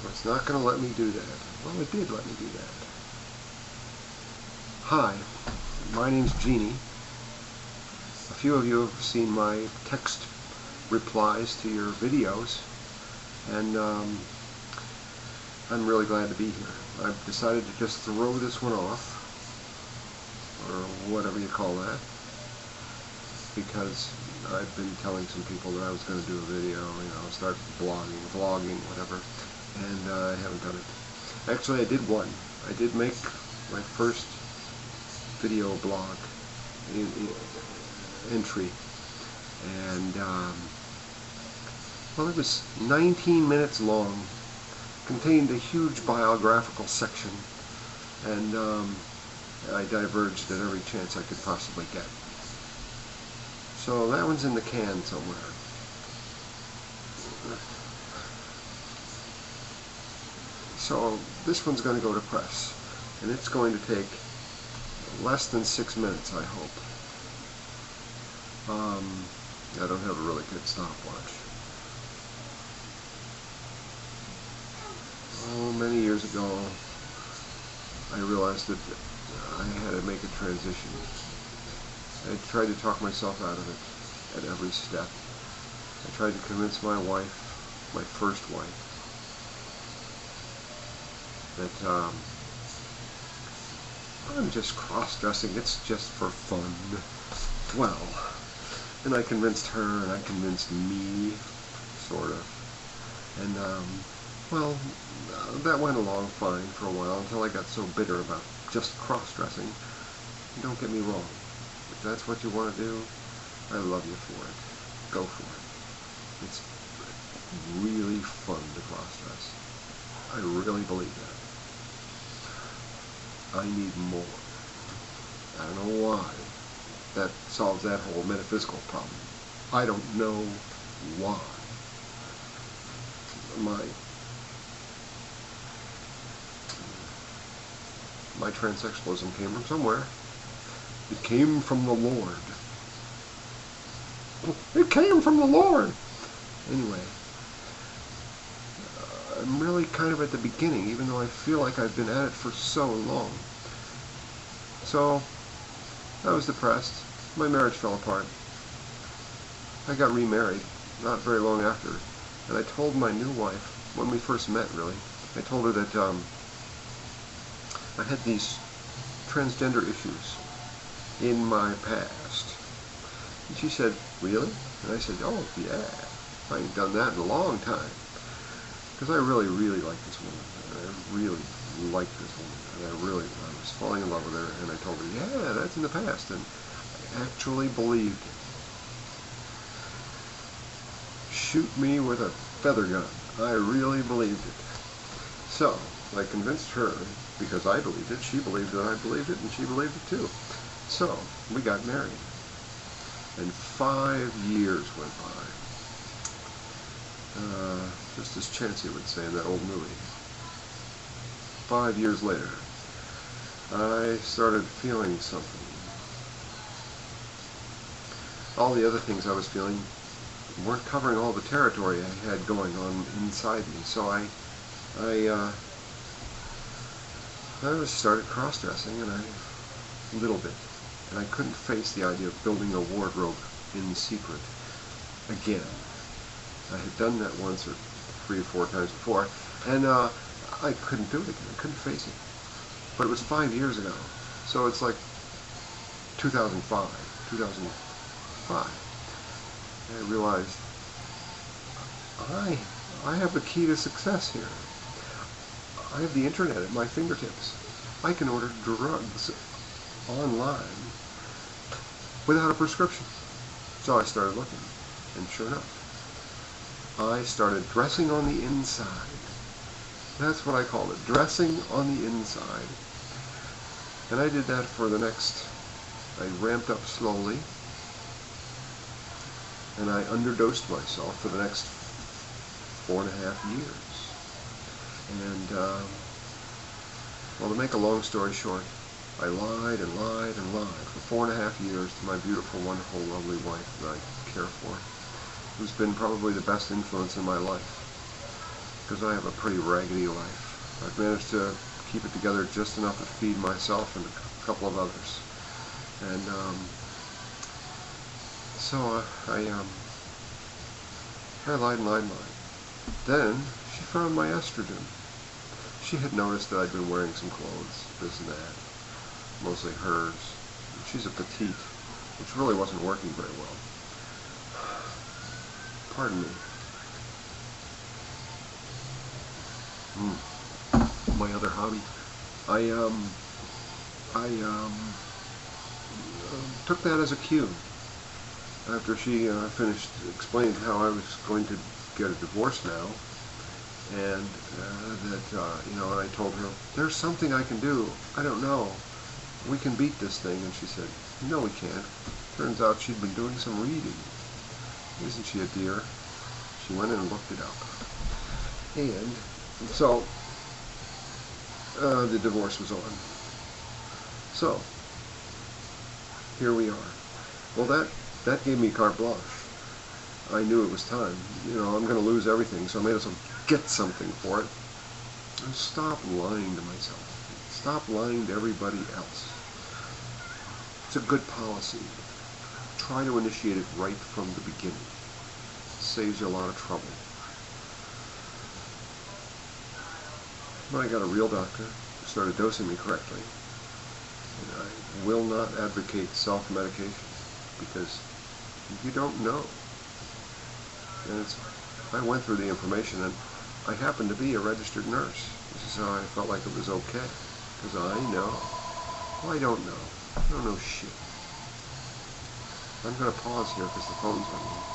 Well, it's not going to let me do that. Well, it did let me do that. Hi, my name's Jeannie. A few of you have seen my text replies to your videos, and I'm really glad to be here. I've decided to just throw this one off, or whatever you call that, because I've been telling some people that I was going to do a video, start blogging, vlogging, whatever, and I haven't done it. Actually, I did one. I did make my first video blog entry, and well, it was 19 minutes long, contained a huge biographical section, and I diverged at every chance I could possibly get. So that one's in the can somewhere. So this one's going to go to press, and it's going to take less than 6 minutes, I hope. I don't have a really good stopwatch. Oh, many years ago, I realized that I had to make a transition. I tried to talk myself out of it at every step. I tried to convince my wife, my first wife, that I'm just cross-dressing, it's just for fun. Well, and I convinced her, and I convinced me, sort of. And, well, that went along fine for a while until I got so bitter about just cross-dressing. Don't get me wrong. If that's what you want to do, I love you for it. Go for it. It's really fun to cross-dress. I really believe that. I need more. I don't know why that solves that whole metaphysical problem. I don't know why. My transsexualism came from somewhere. It came from the Lord. It came from the Lord! Anyway, I'm really kind of at the beginning, even though I feel like I've been at it for so long. So, I was depressed. My marriage fell apart. I got remarried not very long after, and I told my new wife, when we first met really, I told her that I had these transgender issues in my past. And she said, really? And I said, oh yeah, I ain't done that in a long time. Because I really, really like this woman. I really like this woman. And I was falling in love with her, and I told her, yeah, that's in the past. And I actually believed it. Shoot me with a feather gun. I really believed it. So, I convinced her, because I believed it, she believed that I believed it, and she believed it too. So, we got married. And 5 years went by. Just as Chansey would say in that old movie. 5 years later, I started feeling something. All the other things I was feeling weren't covering all the territory I had going on inside me. So I just started cross-dressing, and a little bit. And I couldn't face the idea of building a wardrobe in secret again. I had done that once or 3 or 4 times before, and I couldn't do it again. I couldn't face it. But it was 5 years ago, so it's like 2005. And I realized I have the key to success here. I have the internet at my fingertips. I can order drugs online without a prescription. So I started looking, and sure enough, I started dressing on the inside. That's what I called it, dressing on the inside. And I did that for the next, I ramped up slowly, and I underdosed myself for the next 4.5 years. And, well, to make a long story short, I lied and lied and lied for 4.5 years to my beautiful, wonderful, lovely wife that I care for, who's been probably the best influence in my life. because I have a pretty raggedy life. I've managed to keep it together just enough to feed myself and a couple of others. And so I lied and lied and lied. Then she found my estrogen. She had noticed that I'd been wearing some clothes, this and that, mostly hers. She's a petite, which really wasn't working very well. Pardon me. My other hobby. I took that as a cue. After she finished explaining how I was going to get a divorce now, and and I told her, there's something I can do. I don't know. We can beat this thing. And she said, no, we can't. Turns out she'd been doing some reading. Isn't she a dear? She went in and looked it up. And so the divorce was on. So here we are. Well, that gave me carte blanche. I knew it was time. I'm going to lose everything, so I made us get something for it. And stop lying to myself. Stop lying to everybody else. It's a good policy. Try to initiate it right from the beginning. It saves you a lot of trouble. When I got a real doctor who started dosing me correctly, and I will not advocate self-medication because you don't know. And I went through the information, and I happened to be a registered nurse. This is how I felt like it was okay, because I know. Well, I don't know. I don't know shit. I'm going to pause here because the phone's ringing.